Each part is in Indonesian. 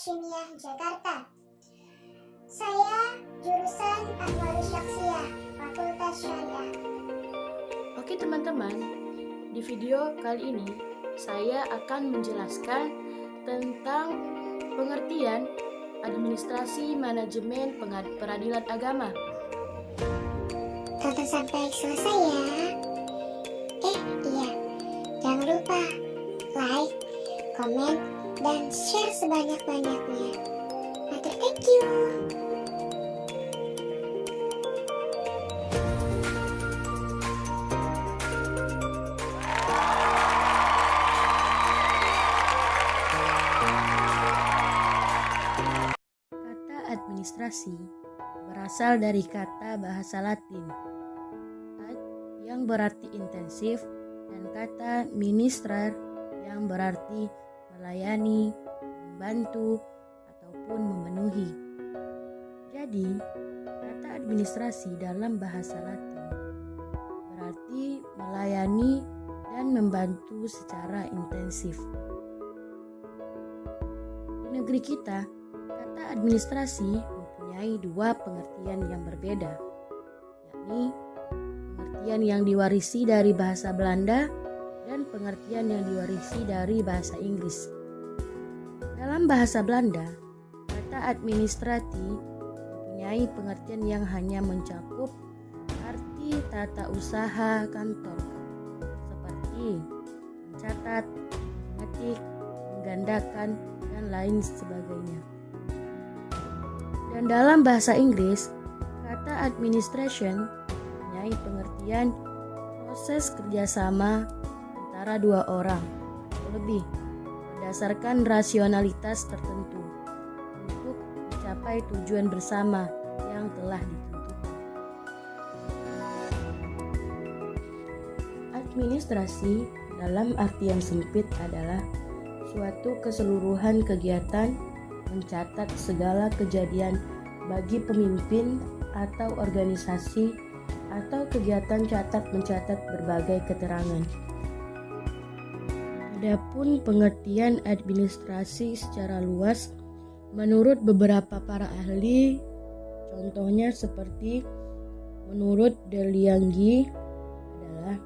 Hashimiyah, Jakarta. Saya jurusan Ahwalus Syakhsiyah, Fakultas Syariah. Oke teman-teman, di video kali ini saya akan menjelaskan tentang pengertian administrasi manajemen peradilan agama. Tonton sampai selesai ya. Iya, jangan lupa like, komen, dan share sebanyak-banyaknya. Matur thank you. Kata administrasi berasal dari kata bahasa Latin ad yang berarti intensif dan kata ministrar yang berarti melayani, membantu, ataupun memenuhi. Jadi, kata administrasi dalam bahasa Latin berarti melayani dan membantu secara intensif. Di negeri kita, kata administrasi mempunyai dua pengertian yang berbeda, yakni pengertian yang diwarisi dari bahasa Belanda dan pengertian yang diwarisi dari bahasa Inggris. Dalam bahasa Belanda, kata administrati mempunyai pengertian yang hanya mencakup arti tata usaha kantor, seperti mencatat, mengetik, menggandakan, dan lain sebagainya. Dan dalam bahasa Inggris, kata administration mempunyai pengertian proses kerjasama antara dua orang atau lebih berdasarkan rasionalitas tertentu untuk mencapai tujuan bersama yang telah ditentukan. Administrasi dalam artian sempit adalah suatu keseluruhan kegiatan mencatat segala kejadian bagi pemimpin atau organisasi atau kegiatan catat-mencatat berbagai keterangan. Adapun pengertian administrasi secara luas menurut beberapa para ahli, contohnya seperti menurut Delianggi adalah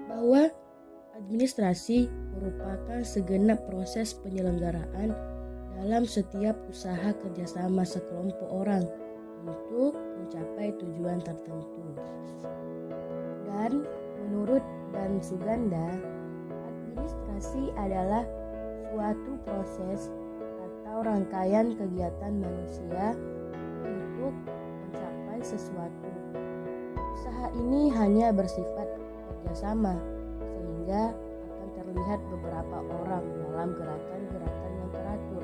bahwa administrasi merupakan segenap proses penyelenggaraan dalam setiap usaha kerjasama sekelompok orang untuk mencapai tujuan tertentu. Dan menurut Dan Suganda, administrasi adalah suatu proses atau rangkaian kegiatan manusia untuk mencapai sesuatu. Usaha ini hanya bersifat kerjasama, sehingga akan terlihat beberapa orang dalam gerakan-gerakan yang teratur.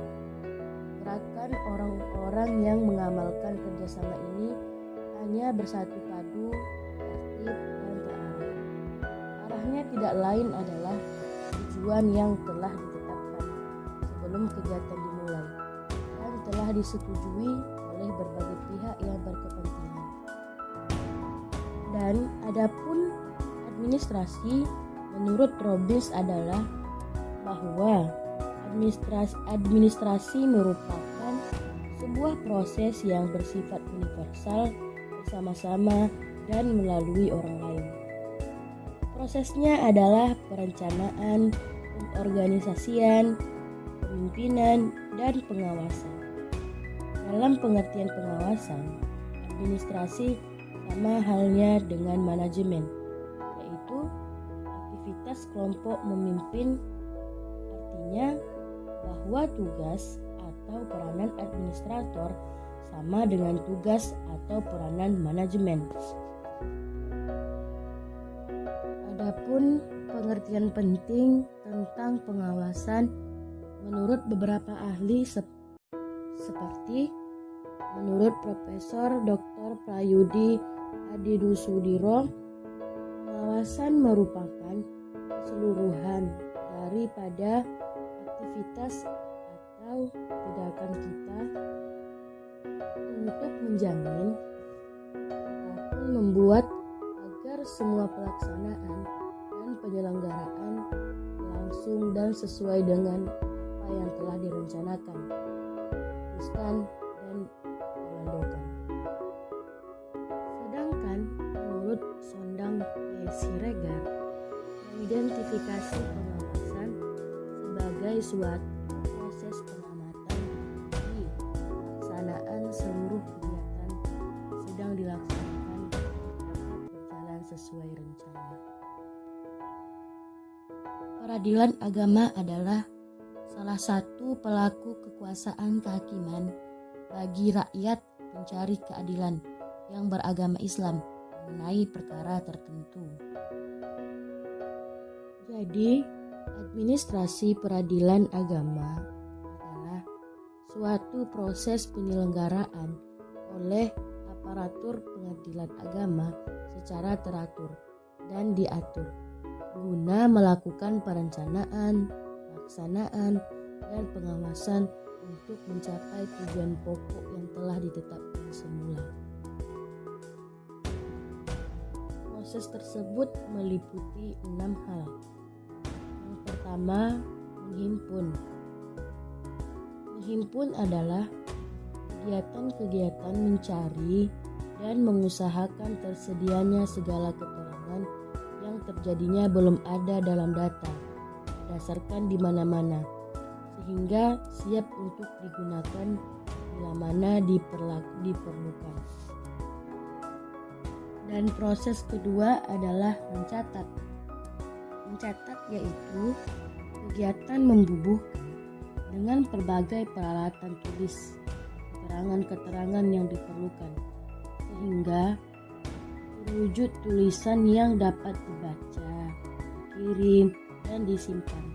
Gerakan orang-orang yang mengamalkan kerjasama ini hanya bersatu padu, tertib, dan terarah. Arahnya tidak lain adalah tujuan yang telah ditetapkan sebelum kegiatan dimulai dan telah disetujui oleh berbagai pihak yang berkepentingan. Dan adapun administrasi menurut Robbins adalah bahwa administrasi merupakan sebuah proses yang bersifat universal bersama-sama dan melalui orang lain. Prosesnya adalah perencanaan, pengorganisasian, pemimpinan, dan pengawasan. Dalam pengertian pengawasan, administrasi sama halnya dengan manajemen, yaitu aktivitas kelompok memimpin. Artinya bahwa tugas atau peranan administrator sama dengan tugas atau peranan manajemen. Adapun pengertian penting tentang pengawasan menurut beberapa ahli seperti menurut Profesor Dr. Prayudi Adidusudiro, pengawasan merupakan keseluruhan daripada aktivitas atau tindakan kita untuk menjamin ataupun membuat agar semua pelaksanaan dan penyelenggaraan berlangsung dan sesuai dengan apa apa yang telah direncanakan, teruskan dan dilanjutkan. Sedangkan menurut Sondang P. Siregar, mengidentifikasi pengawasan sebagai suatu proses pengamatan di pelaksanaan seluruh kegiatan sedang dilaksanakan dapat berjalan sesuai rencana. Peradilan agama adalah salah satu pelaku kekuasaan kehakiman bagi rakyat pencari keadilan yang beragama Islam mengenai perkara tertentu. Jadi, administrasi peradilan agama adalah suatu proses penyelenggaraan oleh aparatur pengadilan agama secara teratur dan diatur guna melakukan perencanaan, pelaksanaan, dan pengawasan untuk mencapai tujuan pokok yang telah ditetapkan semula. Proses tersebut meliputi 6 hal. Yang pertama, menghimpun. Menghimpun adalah kegiatan-kegiatan mencari dan mengusahakan tersedianya segala keterangan yang terjadinya belum ada dalam data, berdasarkan di mana-mana, sehingga siap untuk digunakan bila mana diperlukan. Dan proses kedua adalah mencatat. Mencatat yaitu kegiatan membubuhkan dengan berbagai peralatan tulis keterangan-keterangan yang diperlukan, sehingga terwujud tulisan yang dapat dibaca, dikirim, dan disimpan.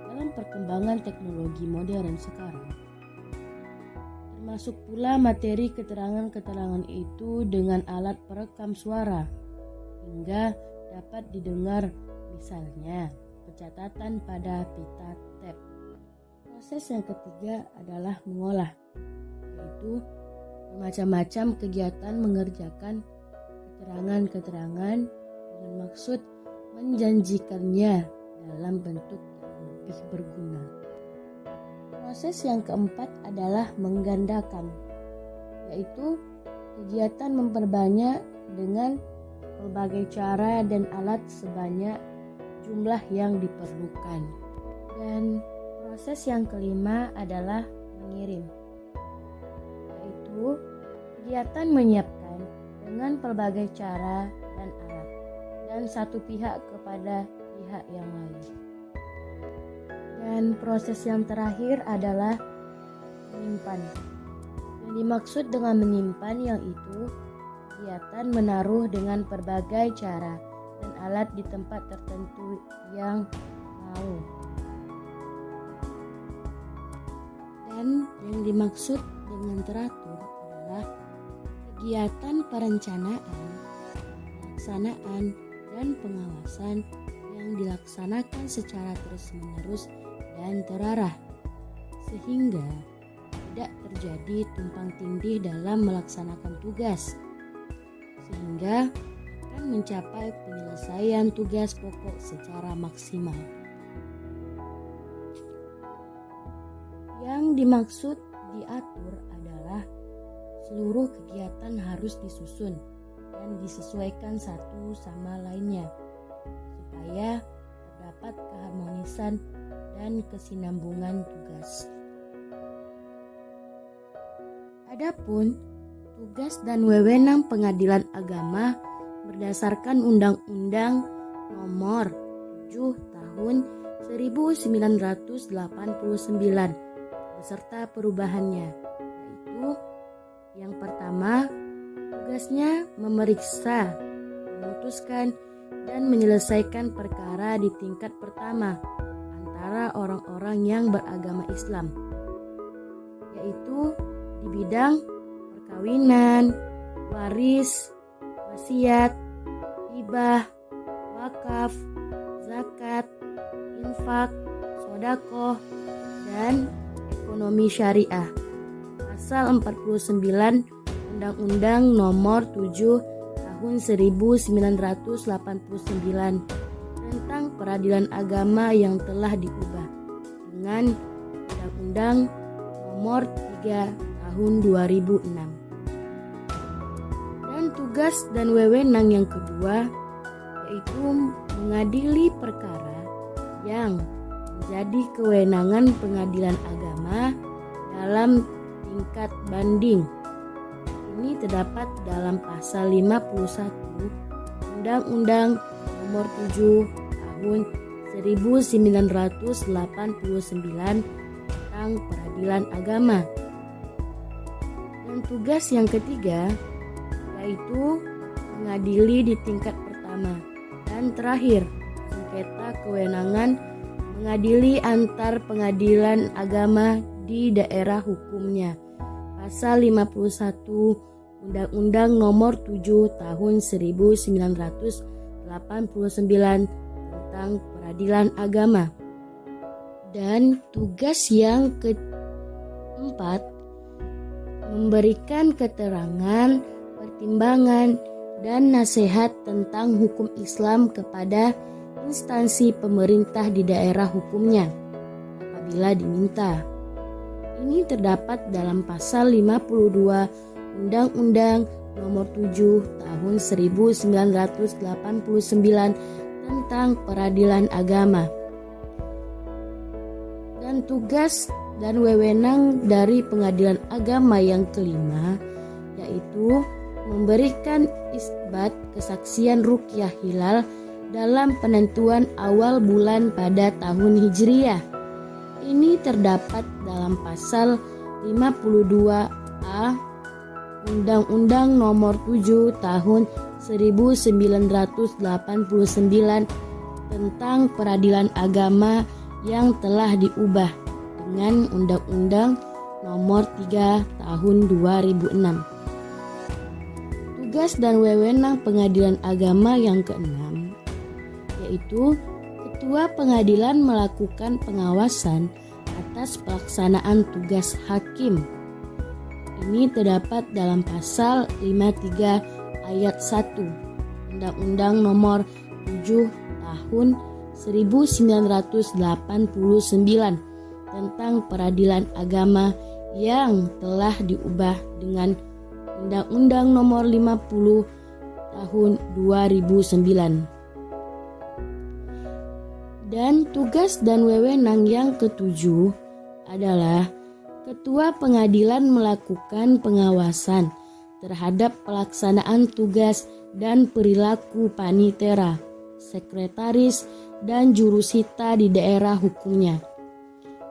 Dalam perkembangan teknologi modern sekarang, termasuk pula materi keterangan-keterangan itu dengan alat perekam suara hingga dapat didengar, misalnya pencatatan pada pita tap. Proses yang ketiga adalah mengolah, yaitu bermacam-macam kegiatan mengerjakan keterangan-keterangan dengan maksud menjanjikannya dalam bentuk yang lebih berguna. Proses yang keempat adalah menggandakan, yaitu kegiatan memperbanyak dengan berbagai cara dan alat sebanyak jumlah yang diperlukan. Dan proses yang kelima adalah mengirim, yaitu kegiatan menyiapkan dengan berbagai cara dan alat dan satu pihak kepada pihak yang lain. Dan proses yang terakhir adalah menyimpan. Yang dimaksud dengan menyimpan yang itu kegiatan menaruh dengan berbagai cara dan alat di tempat tertentu yang mau. Dan yang dimaksud dengan teratur adalah kegiatan perencanaan, pelaksanaan, dan pengawasan yang dilaksanakan secara terus-menerus dan terarah, sehingga tidak terjadi tumpang tindih dalam melaksanakan tugas, sehingga akan mencapai penyelesaian tugas pokok secara maksimal. Yang dimaksud diatur adalah seluruh kegiatan harus disusun dan disesuaikan satu sama lainnya supaya terdapat keharmonisan dan kesinambungan tugas. Adapun tugas dan wewenang pengadilan agama berdasarkan Undang-Undang Nomor 7 Tahun 1989 beserta perubahannya, yaitu yang pertama, tugasnya memeriksa, memutuskan, dan menyelesaikan perkara di tingkat pertama antara orang-orang yang beragama Islam, yaitu di bidang perkawinan, waris, wasiat, hibah, wakaf, zakat, infak, sedekah, dan ekonomi syariah. Pasal 49 Undang-Undang Nomor 7 Tahun 1989 tentang peradilan agama yang telah diubah dengan Undang-Undang Nomor 3 Tahun 2006. Dan tugas dan wewenang yang kedua yaitu mengadili perkara yang menjadi kewenangan pengadilan agama dalam tingkat banding. Ini terdapat dalam pasal 51 Undang-Undang Nomor 7 Tahun 1989 tentang peradilan agama. Dan tugas yang ketiga yaitu mengadili di tingkat pertama dan terakhir sengketa kewenangan mengadili antar pengadilan agama di daerah hukumnya. Pasal 51 Undang-Undang Nomor 7 Tahun 1989 tentang peradilan agama. Dan tugas yang keempat memberikan keterangan, pertimbangan, dan nasihat tentang hukum Islam kepada instansi pemerintah di daerah hukumnya apabila diminta. Ini terdapat dalam pasal 52 Undang-Undang Nomor 7 Tahun 1989 tentang peradilan agama. Dan tugas dan wewenang dari pengadilan agama yang kelima yaitu memberikan isbat kesaksian ruqyah hilal dalam penentuan awal bulan pada tahun Hijriah. Ini terdapat dalam pasal 52A Undang-Undang Nomor 7 Tahun 1989 tentang peradilan agama yang telah diubah dengan Undang-Undang Nomor 3 Tahun 2006. Tugas dan wewenang pengadilan agama yang keenam yaitu Ketua Pengadilan melakukan pengawasan atas pelaksanaan tugas hakim. Ini terdapat dalam pasal 53 ayat 1 Undang-Undang Nomor 7 Tahun 1989 tentang peradilan agama yang telah diubah dengan Undang-Undang Nomor 50 Tahun 2009. Dan tugas dan wewenang yang ketujuh adalah Ketua Pengadilan melakukan pengawasan terhadap pelaksanaan tugas dan perilaku panitera, sekretaris, dan jurusita di daerah hukumnya.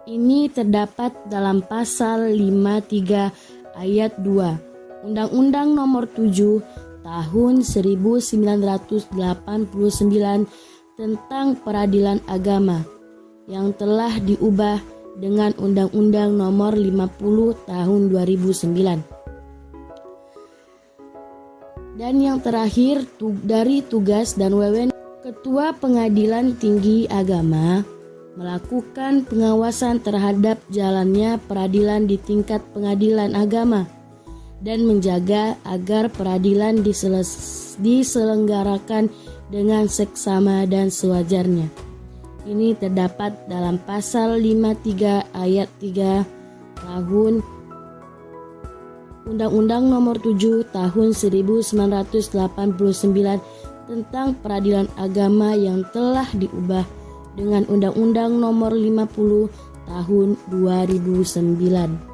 Ini terdapat dalam pasal 53 ayat 2 Undang-Undang Nomor 7 Tahun 1989 tentang peradilan agama yang telah diubah dengan Undang-Undang Nomor 50 Tahun 2009. Dan yang terakhir dari tugas dan wewenang Ketua Pengadilan Tinggi Agama melakukan pengawasan terhadap jalannya peradilan di tingkat pengadilan agama dan menjaga agar peradilan diselenggarakan dengan seksama dan sewajarnya. Ini terdapat dalam pasal 53 ayat 3 tahun Undang-Undang Nomor 7 Tahun 1989 tentang peradilan agama yang telah diubah dengan Undang-Undang Nomor 50 Tahun 2009.